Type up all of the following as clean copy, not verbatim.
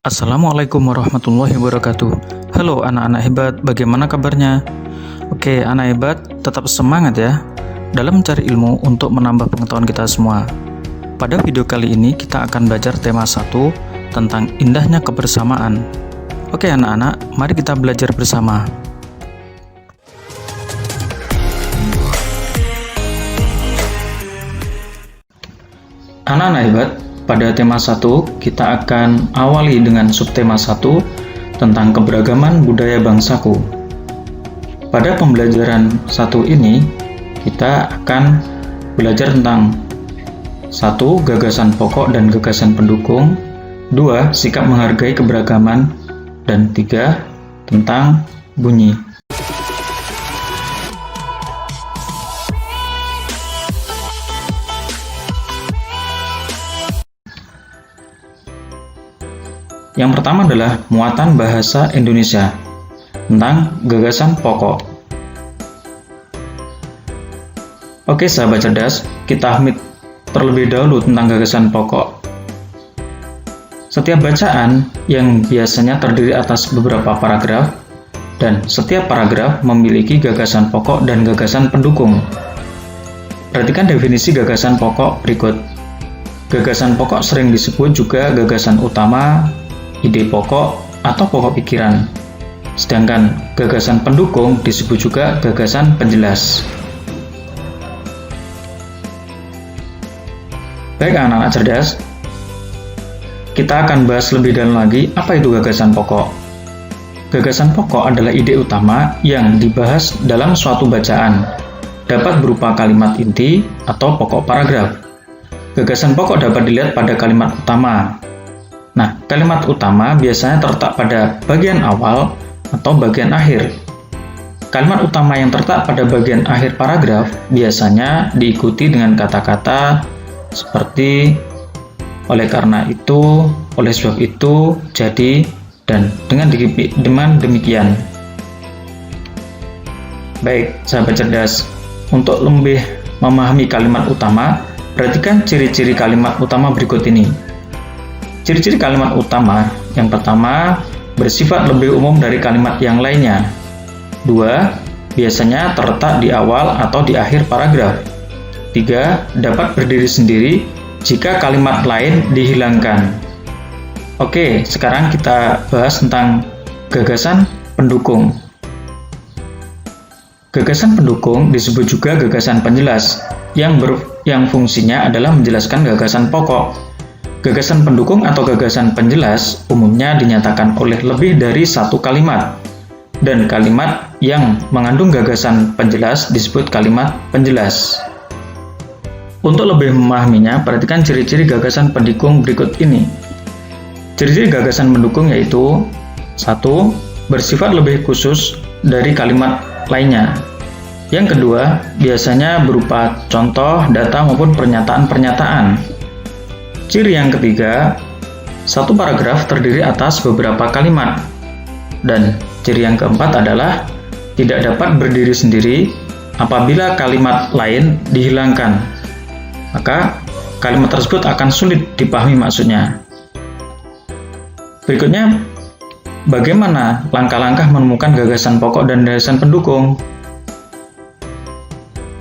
Assalamualaikum warahmatullahi wabarakatuh. Halo anak-anak hebat, bagaimana kabarnya? Oke, anak hebat, tetap semangat ya dalam mencari ilmu untuk menambah pengetahuan kita semua. Pada video kali ini kita akan belajar tema 1 tentang indahnya kebersamaan. Oke anak-anak, mari kita belajar bersama. Anak-anak hebat, pada tema 1 kita akan awali dengan subtema 1 tentang keberagaman budaya bangsaku. Pada pembelajaran 1 ini kita akan belajar tentang 1. Gagasan pokok dan gagasan pendukung, 2. Sikap menghargai keberagaman, dan 3. Tentang bunyi. Yang pertama adalah muatan bahasa Indonesia tentang gagasan pokok. Oke sahabat cerdas, kita ambil terlebih dahulu tentang gagasan pokok. Setiap bacaan yang biasanya terdiri atas beberapa paragraf, dan setiap paragraf memiliki gagasan pokok dan gagasan pendukung. Perhatikan definisi gagasan pokok berikut. Gagasan pokok sering disebut juga gagasan utama, ide pokok, atau pokok pikiran. Sedangkan gagasan pendukung disebut juga gagasan penjelas. Baik anak-anak cerdas, kita akan bahas lebih dalam lagi apa itu gagasan pokok. Gagasan pokok adalah ide utama yang dibahas dalam suatu bacaan, dapat berupa kalimat inti atau pokok paragraf. Gagasan pokok dapat dilihat pada kalimat utama. Nah, kalimat utama biasanya terletak pada bagian awal atau bagian akhir. Kalimat utama yang terletak pada bagian akhir paragraf biasanya diikuti dengan kata-kata seperti oleh karena itu, oleh sebab itu, jadi, dan dengan demikian. Baik, sahabat cerdas, untuk lebih memahami kalimat utama, perhatikan ciri-ciri kalimat utama berikut ini. Ciri-ciri kalimat utama, yang pertama, bersifat lebih umum dari kalimat yang lainnya. 2. Biasanya terletak di awal atau di akhir paragraf. 3. Dapat berdiri sendiri jika kalimat lain dihilangkan. Oke, sekarang kita bahas tentang gagasan pendukung. Gagasan pendukung disebut juga gagasan penjelas, yang fungsinya adalah menjelaskan gagasan pokok. Gagasan pendukung atau gagasan penjelas umumnya dinyatakan oleh lebih dari satu kalimat, dan kalimat yang mengandung gagasan penjelas disebut kalimat penjelas. Untuk lebih memahaminya, perhatikan ciri-ciri gagasan pendukung berikut ini. Ciri-ciri gagasan pendukung yaitu 1. Bersifat lebih khusus dari kalimat lainnya. Yang kedua, biasanya berupa contoh, data maupun pernyataan-pernyataan. Ciri yang ketiga, satu paragraf terdiri atas beberapa kalimat. Dan ciri yang keempat adalah tidak dapat berdiri sendiri apabila kalimat lain dihilangkan. Maka kalimat tersebut akan sulit dipahami maksudnya. Berikutnya, bagaimana langkah-langkah menemukan gagasan pokok dan gagasan pendukung?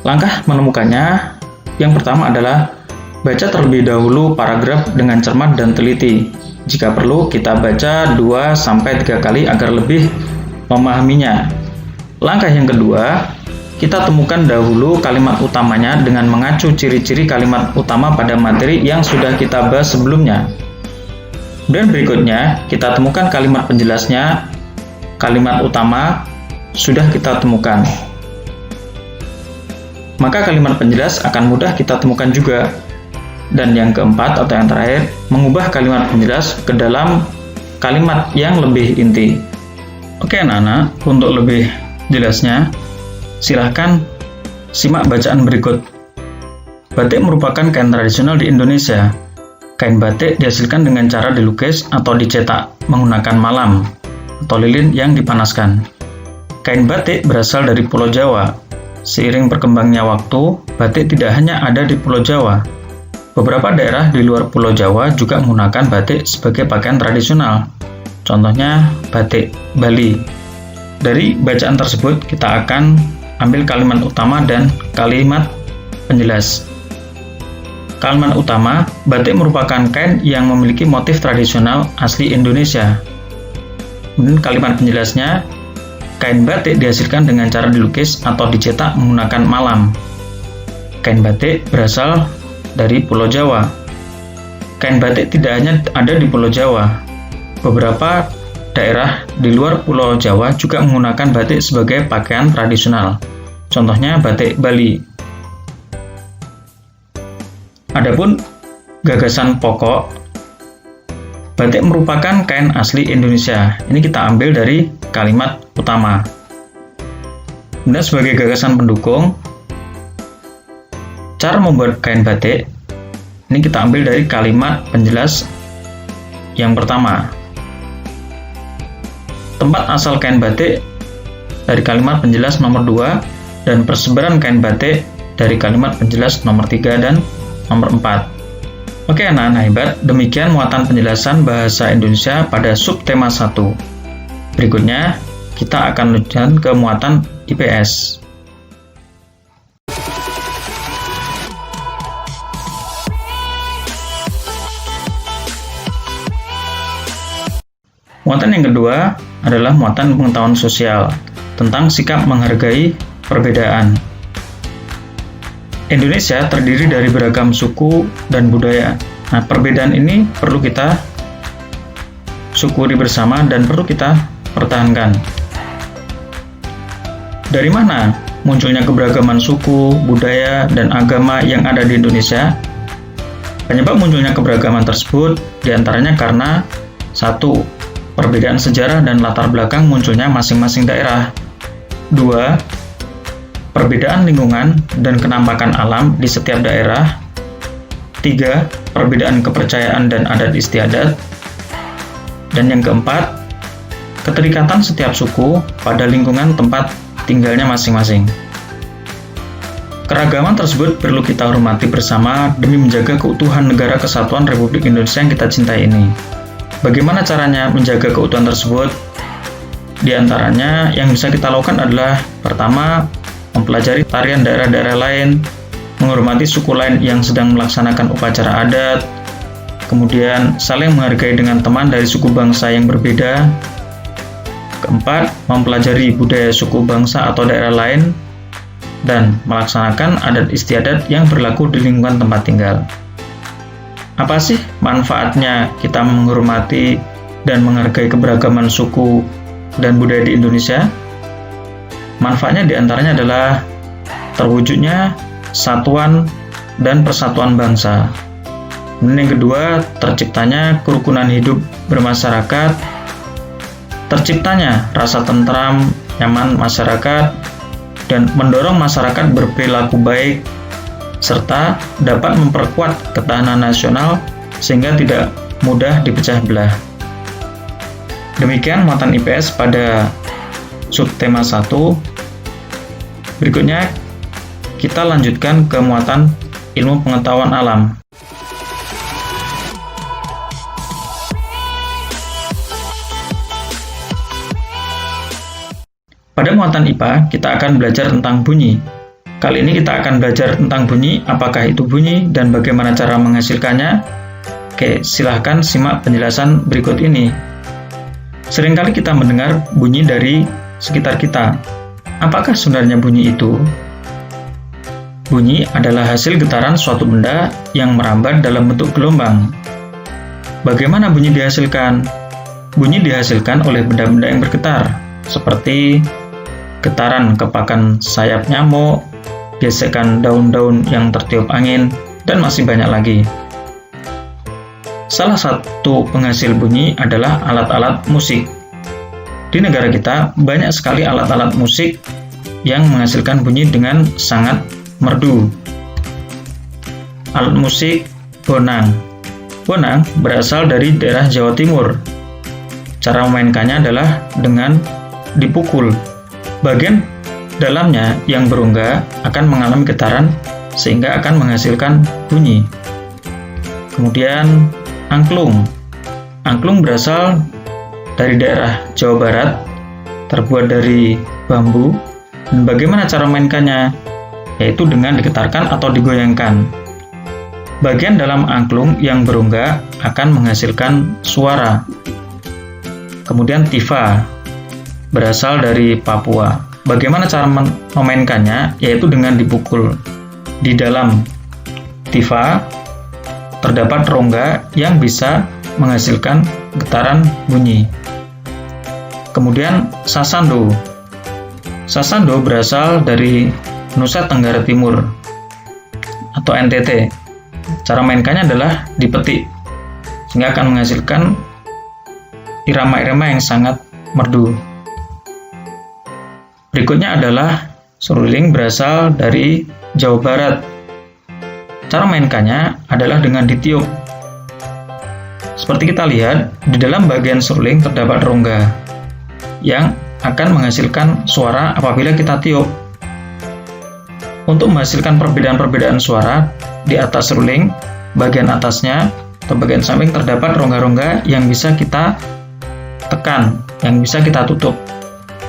Langkah menemukannya, yang pertama adalah baca terlebih dahulu paragraf dengan cermat dan teliti. Jika perlu, kita baca 2-3 kali agar lebih memahaminya. Langkah yang kedua, kita temukan dahulu kalimat utamanya dengan mengacu ciri-ciri kalimat utama pada materi yang sudah kita bahas sebelumnya. Dan berikutnya, kita temukan kalimat penjelasnya. Kalimat utama sudah kita temukan, maka kalimat penjelas akan mudah kita temukan juga. Dan yang keempat atau yang terakhir, mengubah kalimat penjelas ke dalam kalimat yang lebih inti. Oke anak-anak, untuk lebih jelasnya, silahkan simak bacaan berikut. Batik merupakan kain tradisional di Indonesia. Kain batik dihasilkan dengan cara dilukis atau dicetak menggunakan malam atau lilin yang dipanaskan. Kain batik berasal dari Pulau Jawa. Seiring berkembangnya waktu, batik tidak hanya ada di Pulau Jawa. Beberapa daerah di luar Pulau Jawa juga menggunakan batik sebagai pakaian tradisional. Contohnya batik Bali. Dari bacaan tersebut kita akan ambil kalimat utama dan kalimat penjelas. Kalimat utama, batik merupakan kain yang memiliki motif tradisional asli Indonesia. Kemudian kalimat penjelasnya, kain batik dihasilkan dengan cara dilukis atau dicetak menggunakan malam. Kain batik berasal dari Pulau Jawa. Kain batik tidak hanya ada di Pulau Jawa. Beberapa daerah di luar Pulau Jawa juga menggunakan batik sebagai pakaian tradisional. Contohnya batik Bali. Adapun gagasan pokok, batik merupakan kain asli Indonesia. Ini kita ambil dari kalimat utama. Kemudian sebagai gagasan pendukung, cara membuat kain batik, ini kita ambil dari kalimat penjelas yang pertama. Tempat asal kain batik dari kalimat penjelas nomor 2 dan persebaran kain batik dari kalimat penjelas nomor 3 dan nomor 4. Oke anak-anak hebat, demikian muatan penjelasan bahasa Indonesia pada subtema 1. Berikutnya, kita akan lanjutkan ke muatan IPS. Muatan yang kedua adalah muatan pengetahuan sosial tentang sikap menghargai perbedaan. Indonesia terdiri dari beragam suku dan budaya. Nah, perbedaan ini perlu kita syukuri bersama dan perlu kita pertahankan. Dari mana munculnya keberagaman suku, budaya, dan agama yang ada di Indonesia? Penyebab munculnya keberagaman tersebut diantaranya karena 1. Perbedaan sejarah dan latar belakang munculnya masing-masing daerah. 2. Perbedaan lingkungan dan kenampakan alam di setiap daerah. 3. Perbedaan kepercayaan dan adat istiadat. Dan yang keempat, keterikatan setiap suku pada lingkungan tempat tinggalnya masing-masing. Keragaman tersebut perlu kita hormati bersama demi menjaga keutuhan Negara Kesatuan Republik Indonesia yang kita cintai ini. Bagaimana caranya menjaga keutuhan tersebut? Di antaranya yang bisa kita lakukan adalah pertama, mempelajari tarian daerah-daerah lain, menghormati suku lain yang sedang melaksanakan upacara adat, kemudian saling menghargai dengan teman dari suku bangsa yang berbeda. Keempat, mempelajari budaya suku bangsa atau daerah lain, dan melaksanakan adat istiadat yang berlaku di lingkungan tempat tinggal. Apa sih manfaatnya kita menghormati dan menghargai keberagaman suku dan budaya di Indonesia? Manfaatnya diantaranya adalah terwujudnya satuan dan persatuan bangsa. Dan yang kedua, terciptanya kerukunan hidup bermasyarakat, terciptanya rasa tentram, nyaman masyarakat, dan mendorong masyarakat berperilaku baik, serta dapat memperkuat ketahanan nasional sehingga tidak mudah dipecah belah. Demikian muatan IPS pada subtema 1. Berikutnya kita lanjutkan ke muatan ilmu pengetahuan alam. Pada muatan IPA, kita akan belajar tentang bunyi. Kali ini kita akan belajar tentang bunyi, apakah itu bunyi, dan bagaimana cara menghasilkannya. Oke, silahkan simak penjelasan berikut ini. Seringkali kita mendengar bunyi dari sekitar kita. Apakah sebenarnya bunyi itu? Bunyi adalah hasil getaran suatu benda yang merambat dalam bentuk gelombang. Bagaimana bunyi dihasilkan? Bunyi dihasilkan oleh benda-benda yang bergetar, seperti getaran kepakan sayap nyamuk, gesekan daun-daun yang tertiup angin, dan masih banyak lagi. Salah satu penghasil bunyi adalah alat-alat musik. Di negara kita, banyak sekali alat-alat musik yang menghasilkan bunyi dengan sangat merdu. Alat musik bonang. Bonang berasal dari daerah Jawa Timur. Cara memainkannya adalah dengan dipukul. Bagian dalamnya yang berongga akan mengalami getaran sehingga akan menghasilkan bunyi. Kemudian angklung. Angklung berasal dari daerah Jawa Barat, terbuat dari bambu. Dan bagaimana cara mainkannya? Yaitu dengan digetarkan atau digoyangkan. Bagian dalam angklung yang berongga akan menghasilkan suara. Kemudian tifa, berasal dari Papua. Bagaimana cara memainkannya? Yaitu dengan dipukul. Di dalam tifa terdapat rongga yang bisa menghasilkan getaran bunyi. Kemudian sasando. Sasando berasal dari Nusa Tenggara Timur atau NTT. Cara mainkannya adalah dipetik, sehingga akan menghasilkan irama-irama yang sangat merdu. Berikutnya adalah seruling, berasal dari Jawa Barat. Cara mainkannya adalah dengan ditiup. Seperti kita lihat, di dalam bagian seruling terdapat rongga yang akan menghasilkan suara apabila kita tiup. Untuk menghasilkan perbedaan-perbedaan suara, di atas seruling, bagian atasnya atau bagian samping terdapat rongga-rongga yang bisa kita tekan, yang bisa kita tutup,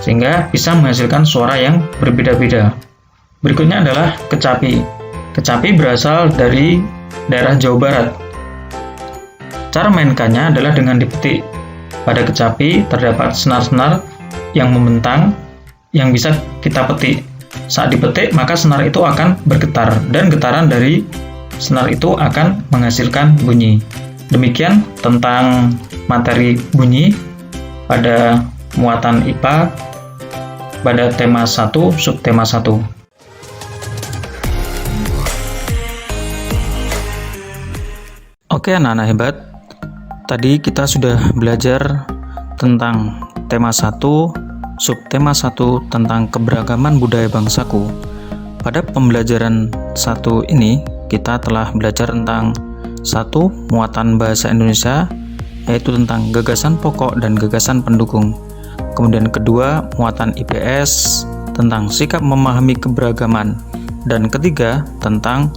sehingga bisa menghasilkan suara yang berbeda-beda. Berikutnya adalah kecapi. Kecapi berasal dari daerah Jawa Barat. Cara mainkannya adalah dengan dipetik. Pada kecapi terdapat senar-senar yang membentang yang bisa kita petik. Saat dipetik, maka senar itu akan bergetar dan getaran dari senar itu akan menghasilkan bunyi. Demikian tentang materi bunyi pada muatan IPA pada tema 1, subtema 1. Oke anak-anak hebat, tadi kita sudah belajar tentang tema 1, subtema 1 tentang keberagaman budaya bangsaku. Pada pembelajaran 1 ini, kita telah belajar tentang 1. Muatan bahasa Indonesia, yaitu tentang gagasan pokok dan gagasan pendukung. Kemudian kedua, muatan IPS, tentang sikap memahami keberagaman. Dan ketiga, tentang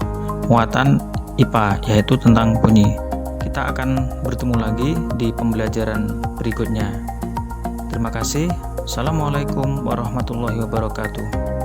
muatan IPA, yaitu tentang bunyi. Kita akan bertemu lagi di pembelajaran berikutnya. Terima kasih. Assalamualaikum warahmatullahi wabarakatuh.